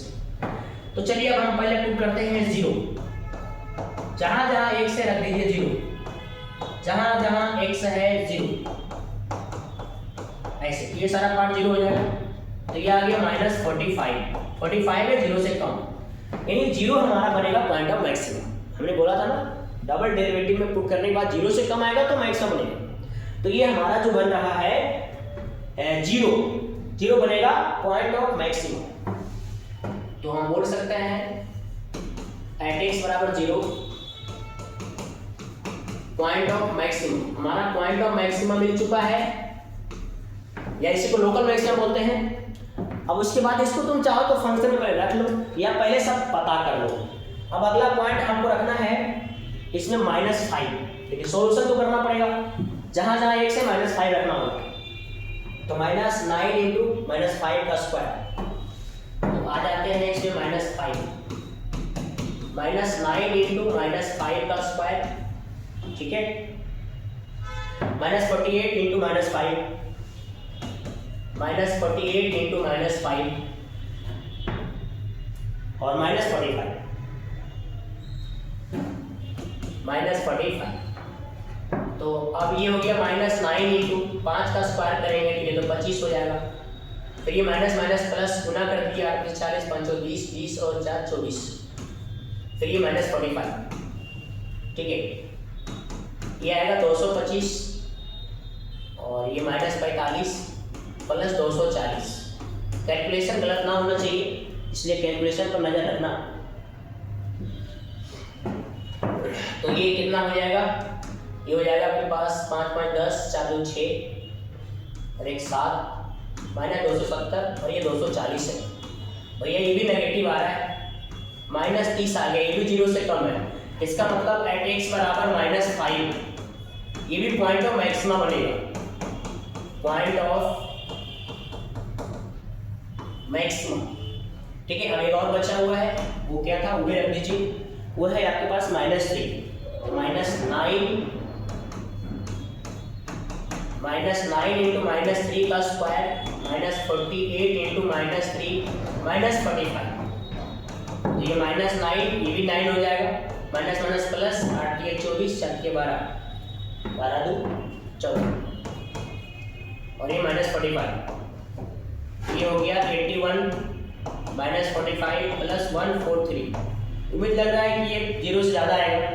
तो चलिए अब हम पहले पुट करते हैं 0, जहाँ जहाँ x से रख दीजिए 0, जहाँ जहाँ x है 0, ऐसे, ये सारा पार्ट 0 हो जाएगा, तो ये आ गया -45, 45 है 0 से कम, यानी 0 हमारा बनेगा पॉइंट ऑफ मैक्सिमम। हमने बोला था ना डबल डेरिवेटिव में पुट करने के बाद 0 से कम आएगा तो मैक्सिमम बनेगा, तो ये हमारा जो बन रहा है 0 बनेगा पॉइंट ऑफ मैक्सिमम। तो हम बोल सकते हैं एट x बराबर 0 पॉइंट ऑफ मैक्सिमम, हमारा पॉइंट ऑफ मैक्सिमम मिल चुका है, या इसी को लोकल मैक्सिमम बोलते हैं। अब उसके बाद इसको तुम चाहो तो फंक्शन में पहले रख लो या पहले सब पता कर लो। अब अगला पॉइंट हमको रखना है इसमें -5, लेकिन सॉल्यूशन तो करना पड़ेगा, जहां जहां 1 से -5 रखना होगा, तो -9 इंटू -5 का स्क्वायर, तो आ जाते हैं इसमें -5, -9 इंटू -5 का स्क्वायर, ठीक है, -48 इंटू -5, -48 इंटू -5 और -45, -45। तो अब ये हो गया -9 इंटू 5 का स्क्वायर करेंगे तो ये तो 25 हो जाएगा, फिर ये माइनस माइनस प्लस गुना कर दिया, 40 5 20 20 और 4 24, फिर ये -45, ठीक है, ये आएगा 225 और ये -45 प्लस 240। कैलकुलेशन गलत ना होना चाहिए, इसलिए कैलकुलेशन पर नजर रखना। तो ये कितना हो जाएगा, ये हो जाएगा आपके पास 5 5 10 4 2 6 और 1 7 -270 और ये 240 है। भैया ये भी नेगेटिव आ रहा है, -30 आ गया, ये भी 0 से कम है, इसका मतलब एट x बराबर -5, ये भी पॉइंट ऑफ मैक्सिमा बनेगा, पॉइंट ऑफ मैक्सिमम, ठीक है। अब एक और बचा हुआ है, वो क्या था वो भी रख दीजिए, वो है आपके पास -3, तो -9 इंटू -3 का स्क्वायर, -48 इंटू -3 -45, तो ये -9, ये भी 9 हो जाएगा, माइनस माइनस प्लस 8 ये 24 4 के 12 12 2 14 और ये -45, ये हो गया 81 -45 प्लस 143। उम्मीद लग रहा है कि ये 0 से ज़्यादा आएगा,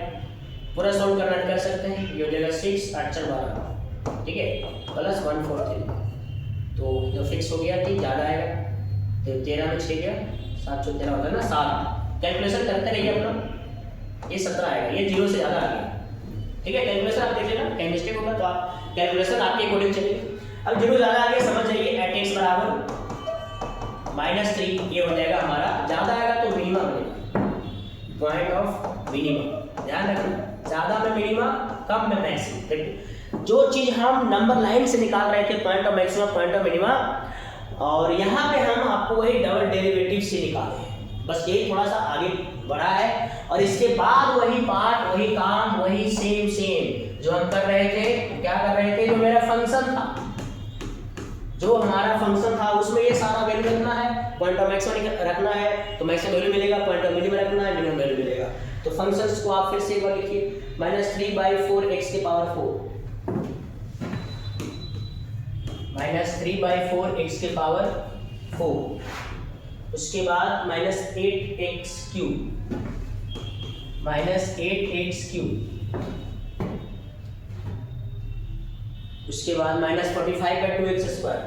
पूरा सॉल्व करना कर सकते हैं। ये हो जाएगा 6 8 4 12, ठीक है, प्लस 143, तो जो फिक्स हो गया कि ज़्यादा आएगा, तो 13 में 6 गया 7 4 13 होता है ना 7, कैलकुलेशन करते रहिए अपना, ये 17 आएगा, ये 0 से ज़्यादा आ गया, ठीक है। कैलकुलेशन आप देख लेना, कहीं मिस्टेक होगा तो आप कैलकुलेशन आपके अकॉर्डिंग चलेगी। अब 0 ज़्यादा आ गया, समझ जाइए एट x बराबर -3, ये हो जाएगा हमारा, ज़्यादा आएगा तो मिनिमम बनेगा, पॉइंट ऑफ मिनिमम, ध्यान रखना, ज़्यादा में मिनिमम, कम में मैक्सिमम। जो चीज़ हम नंबर लाइन से निकाल रहे थे point of maximum point of minimum, और यहाँ पे हम आपको वही डबल डेरिवेटिव से निकाले हैं, बस यही थोड़ा सा आगे बढ़ा है, और इसके बाद वही पार्ट वही काम वही सेम जो हम कर रहे थे। क्या कर रहे थे, जो मेरा फंक्शन था, जो हमारा फंक्शन था उसमें ये सारा वैल्यू रखना है, पॉइंट ऑफ मैक्सिमम रखना है तो मैक्सिमम वैल्यू मिलेगा, पॉइंट ऑफ मिनिमम रखना है मिनिमम वैल्यू मिलेगा। तो फंक्शंस को आप फिर से एक बार लिखिए, -3/4 x की पावर 4, -3/4 x की पावर 4, उसके बाद -8x क्यूब, उसके बाद -45/2x स्क्वायर,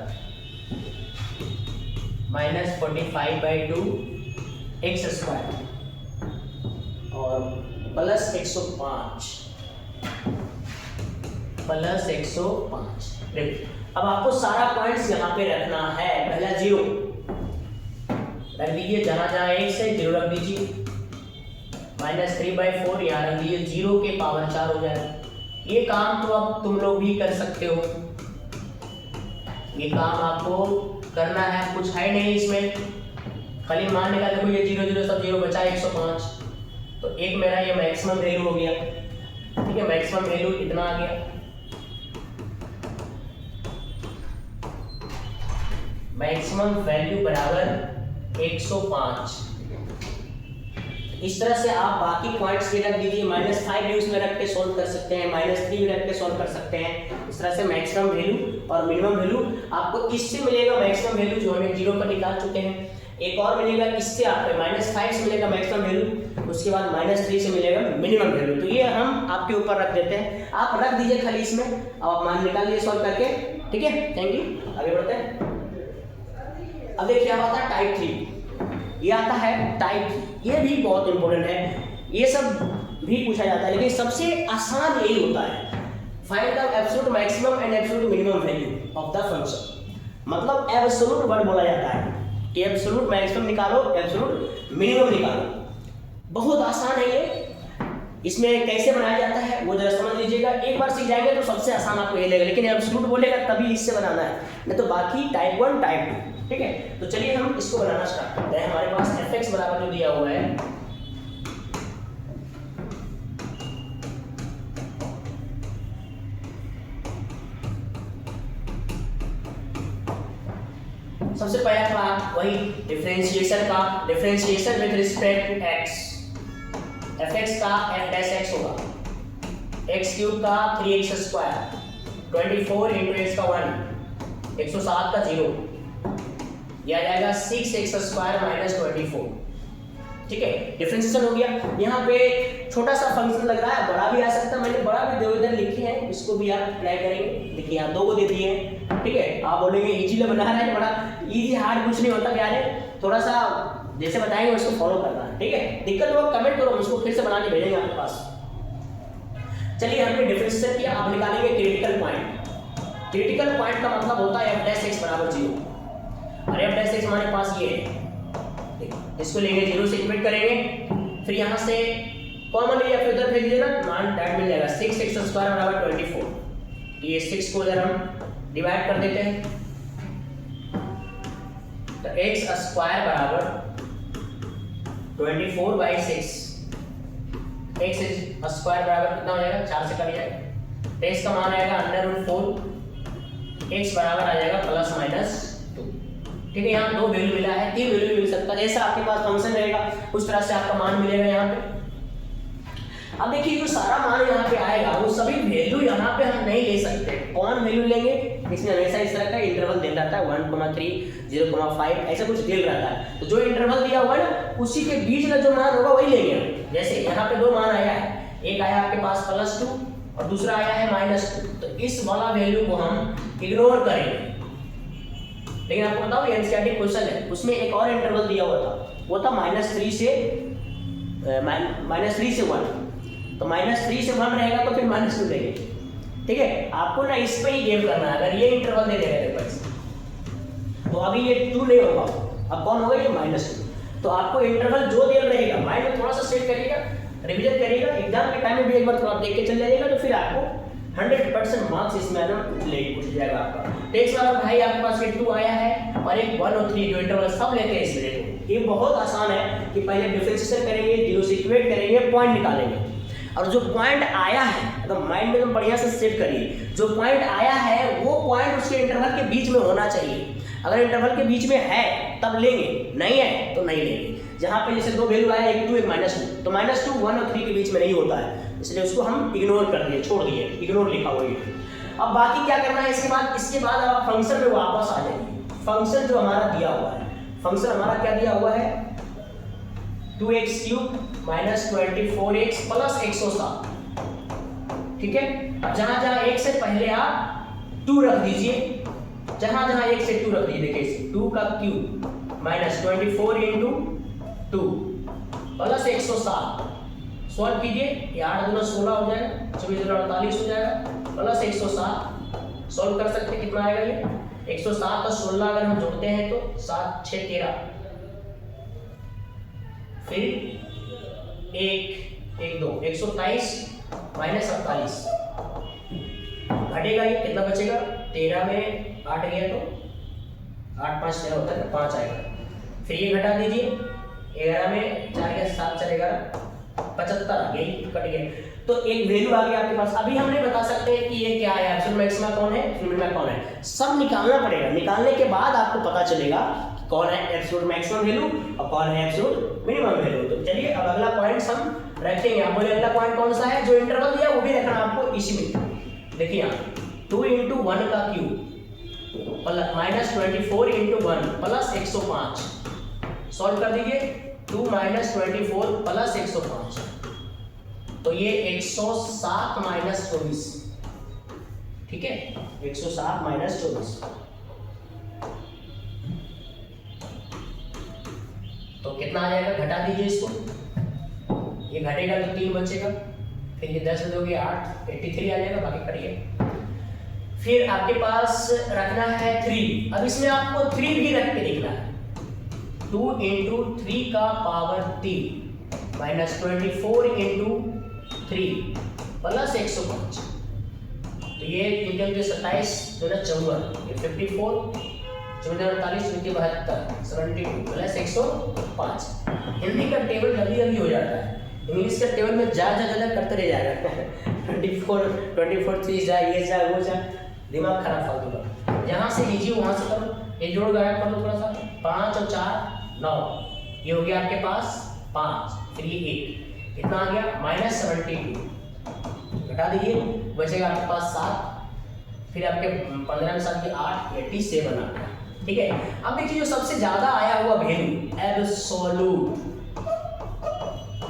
-45/2x स्क्वायर और प्लस 105 अब आपको सारा पॉइंट्स यहाँ पे रखना है। पहला 0 रख दीजिए, जहाँ जहाँ x है 0 रख दीजिए, -3/4 यहाँ रख दीजिए, 0 के पावर 4 हो जाएगा। ये काम तो अब तुम लोग भी कर सकते हो, ये काम आपको करना है, कुछ है नहीं इसमें, खाली मान निकाल, देखो ये 0 0 सब 0 बचा 105, तो एक मेरा ये मैक्सिमम वैल्यू हो गया, ठीक है, मैक्सिमम वैल्यू इतना आ गया, मैक्सिमम वैल्यू बराबर 105, इस तरह से आप बाकी पॉइंट्स भी रख दीजिए, -5 भी उसमें रख के सॉल्व कर सकते हैं, -3 भी रख के सॉल्व कर सकते हैं। इस तरह से मैक्सिमम वैल्यू और मिनिमम वैल्यू आपको इससे मिलेगा, मैक्सिमम वैल्यू जो हमें 0 पर निकाल चुके हैं। एक और मिलेगा इससे, आपको -5 से मिलेगा मैक्सिमम वैल्यू, उसके बाद -3 से मिलेगा मिनिमम वैल्यू। तो ये हम आपके ऊपर रख देते हैं, आप रख दीजिए खाली इसमें, अब आप मान निकाल लीजिए सॉल्व करके, ठीक है। थैंक यू, आगे बढ़ते हैं। अब देखिए क्या आता है टाइप 3, ये आता है टाइप 3, ये भी बहुत इंपॉर्टेंट है, ये सब भी पूछा जाता है, लेकिन सबसे आसान यही होता है, find the absolute maximum and absolute minimum value of the function. मतलब एब्सोल्यूट वर्ड बोला जाता है कि एब्सोल्यूट मैक्सिमम निकालो, एब्सोल्यूट मिनिमम निकालो। बहुत आसान है ये, इसमें कैसे बनाया जाता है वो जरा समझ लीजिएगा, एक बार सीख जाएंगे तो सबसे आसान आपको ये लगेगा, लेकिन एब्सोल्यूट बोलेगा तभी इससे बनाना है, नहीं तो बाकी टाइप 1 टाइप 2, ठीक है। तो चलिए हम इसको बनाना स्टार्ट करते हैं। हमारे पास fx बराबर जो दिया हुआ है, सबसे पहला था वही डिफरेंशिएशन का, differentiation with respect to x, fx का f डैश x होगा, x क्यूब का 3x स्क्वायर, 24 इंटू x का 1, 107 का 0, यह आ जाएगा 6x स्क्वायर माइनस 24, ठीक है। डिफरेंशिएशन हो गया। यहाँ पे छोटा सा फंक्शन लग रहा है, बड़ा भी आ सकता है, मैंने बड़ा भी दो इधर लिखे हैं, इसको भी आप ट्राई करेंगे। देखिए यहाँ 2 को दे दिए हैं, ठीक है। आप बोलेंगे इजी बना रहा है, बड़ा इजी हार्ड कुछ नहीं होता प्यारे, थोड़ा सा जैसे बताएंगे उसको फॉलो करना है, ठीक है। दिक्कत हो कमेंट करो, उसको फिर से बना के भेजेंगे आपके पास। चलिए हमने डिफरेंशिएशन किया, अब निकालेंगे क्रिटिकल पॉइंट। क्रिटिकल पॉइंट का मतलब होता है f डैश x बराबर 0, और f डैश x हमारे पास ये है, इसको लेंगे 0 से इक्वेट करेंगे, फिर यहाँ से कॉमन लिया, फिर उधर भेज दीजिए ना, मान दैट मिल जाएगा 6x स्क्वायर बराबर 24। ये 6 को इधर हम डिवाइड कर देते हैं, तो x स्क्वायर बराबर 24/6, x स्क्वायर बराबर कितना हो जाएगा, 4 से कर जाएगा, x का मान आएगा √4, x बराबर आ जाएगा ±2, ठीक है। यहाँ 2 वैल्यू मिला है, 3 वैल्यू मिल सकता है, जैसा आपके पास फंक्शन रहेगा उस तरह से आपका मान मिलेगा यहाँ पे। अब देखिए जो सारा मान यहाँ पे आएगा वो सभी वैल्यू यहाँ पे हम नहीं ले सकते, कौन वैल्यू लेंगे, इसमें हमेशा इस तरह का इंटरवल दिया रहता है 1,3, 0,5 ऐसा कुछ दिया रहता है, तो जो इंटरवल दिया हुआ है ना उसी के बीच में जो मान होगा वही लेंगे। जैसे यहाँ पे 2 मान आया है, एक आया आपके पास +2 और दूसरा आया है -2, तो इस वाला वैल्यू को हम इग्नोर करेंगे। लेकिन आपको बताओ ये एनसीईआरटी क्वेश्चन है, उसमें एक और इंटरवल दिया हुआ था, वो था -3 से 1, तो -3 से 1 रहेगा तो फिर -2 लेंगे, ठीक है। आपको ना इस पे ही गेम करना है, अगर ये इंटरवल दे देगा मेरे पास तो अभी ये 2 नहीं होगा, अब कौन होगा ये -2। तो आपको इंटरवल जो दिया रहेगा माइंड में थोड़ा सा सेट करिएगा, रिवीजन करिएगा, एग्जाम के टाइम में भी एक बार थोड़ा देख के चल जाइएगा, तो फिर आपको 100% मार्क्स इसमें पूछ जाएगा आपका। टेक्स्ट वाला भाई आपके पास ये 2 आया है और एक 1 और 3 जो इंटरवल सब लेते हैं इसमें, देखो ये बहुत आसान है कि पहले डिफरेंशिएशन करेंगे, 0 से इक्वेट करेंगे, पॉइंट निकालेंगे, और जो पॉइंट आया है तो माइंड में बढ़िया से सेट करिए, जो पॉइंट आया है वो पॉइंट उसके इंटरवल के बीच में होना चाहिए। अगर इंटरवल के बीच में है तब लेंगे, नहीं है तो नहीं लेंगे। जहाँ पे जैसे 2 वैल्यू आया, एक 2 एक -2, तो -2 1 और 3 के बीच में नहीं होता है, इसलिए उसको हम इग्नोर कर दिए, छोड़ दिए, इग्नोर लिखा हुआ है। अब बाकी क्या करना है इसके बाद आप फंक्शन में वापस आ जाएंगे। फंक्शन जो हमारा दिया हुआ है, फंक्शन हमारा क्या दिया हुआ है, 2x³ - 24x + 107, ठीक है। अब जहां जहां 1 से पहले आप 2 रख दीजिए, जहां जहां 1 से 2 रख दीजिए, देखिए 2 का क्यूब -24 × 2 + 107, सॉल्व कीजिए, ये 8 × 2 = 16 हो जाएगा, 24 × 48 हो जाएगा, + 107 सॉल्व कर सकते हैं, कितना आएगा ये 107 और 16 अगर हम जोड़ते हैं तो 7 6 13, फिर 1 1 2 123 - 47 घटेगा, ये कितना बचेगा, 13 में 8 गया तो 8 5 13 होता है, 5 आएगा, फिर ये घटा दीजिए, 11 में 4 या 7 चलेगा, 75 यही कट गया, तो एक वैल्यू आ गया आपके पास। अभी हम नहीं बता सकते कि ये क्या है, एब्सोल्यूट मैक्सिमा कौन है, मिनिमा कौन है, सब निकालना पड़ेगा। निकालने के बाद आपको पता चलेगा कौन है एब्सोल्यूट मैक्सिमम वैल्यू और कौन है एब्सोल्यूट मिनिमम वैल्यू। तो चलिए अब अगला पॉइंट हम रखेंगे। आप बोले अगला पॉइंट कौन सा है? जो इंटरवल दिया वो भी रखना आपको इसी में। देखिए यहाँ 2 × 1 का क्यूब प्लस -24 × 1 प्लस 105 सॉल्व कर दीजिए। 2 - 24 प्लस 105 तो ये 107 - 24, ठीक है, 107 - 24 तो कितना आ जाएगा? घटा दीजिए इसको, ये घटेगा तो 3 बचेगा, फिर ये 10 दोगे 8, 83 आ जाएगा। बाकी करिए। फिर आपके पास रखना है 3। अब इसमें आपको 3 भी रख के देखना है। 2 × 3 का पावर 3 -24 × 3 प्लस 105 तो ये 3 × 27 24, ये 54, 48, 72, 72 प्लस 105। हिंदी का टेबल जल्दी जल्दी हो जाता है, इंग्लिश का टेबल में ज़्यादा करते रह जाएगा। 24 3 जा, ये जा, वो जा, दिमाग खराब फालतू का। जहाँ से लीजिए वहाँ से करो, ये जोड़ गायब कर दो थोड़ा सा। 5 और 4 9, ये हो गया आपके पास 5, फिर ये 1 कितना आ गया? -72 घटा दीजिए, बचेगा आपके पास 7, फिर आपके 15 में 7 के 8, 87 आ गया, ठीक है। अब देखिए जो सबसे ज़्यादा आया हुआ वैल्यू एब्सोल्यूट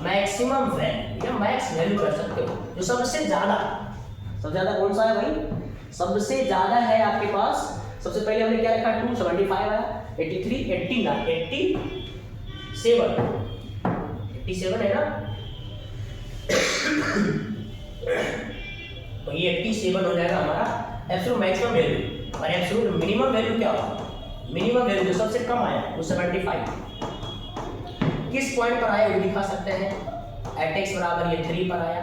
मैक्सिमम वैल्यू या मैक्स वैल्यू कर सकते हो। जो सबसे ज़्यादा कौन सा है भाई? सबसे ज़्यादा है आपके पास। सबसे पहले हमने क्या रखा? 275 आया, 83, 89, 87 है ना। तो ये 87 हो जाएगा हमारा एब्सोल्यूट मैक्सिमम वैल्यू। और एब्सोल्यूट मिनिमम वैल्यू क्या होगा? मिनिमम वैल्यू जो सबसे कम आया वो 75 किस पॉइंट पर आया वो दिखा सकते हैं। एट एक्स बराबर ये 3 पर आया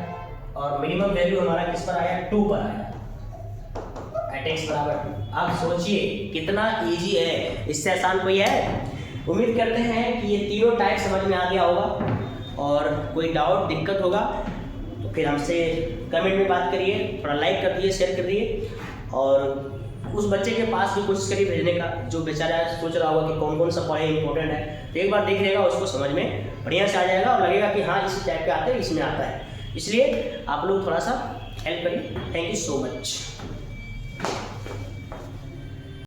और मिनिमम वैल्यू हमारा किस पर आया? 2 पर आया। एट एक्स बराबर, आप सोचिए कितना इजी है, इससे आसान कोई है? उम्मीद करते हैं कि ये तीनों टाइप समझ में आ गया होगा। और कोई डाउट दिक्कत होगा तो फिर हमसे कमेंट में बात करिए, थोड़ा लाइक कर दिए, शेयर कर दिए। और उस बच्चे के पास भी कोशिश करिए भेजने का जो बेचारा सोच रहा होगा कि कौन कौन सा पॉइंट इंपॉर्टेंट है। तो एक बार देख लेगा, उसको समझ में बढ़िया से आ जाएगा और लगेगा कि हाँ इस टाइप के आते हैं, इसमें आता है। इसलिए आप लोग थोड़ा सा हेल्प करिए। Thank you so much.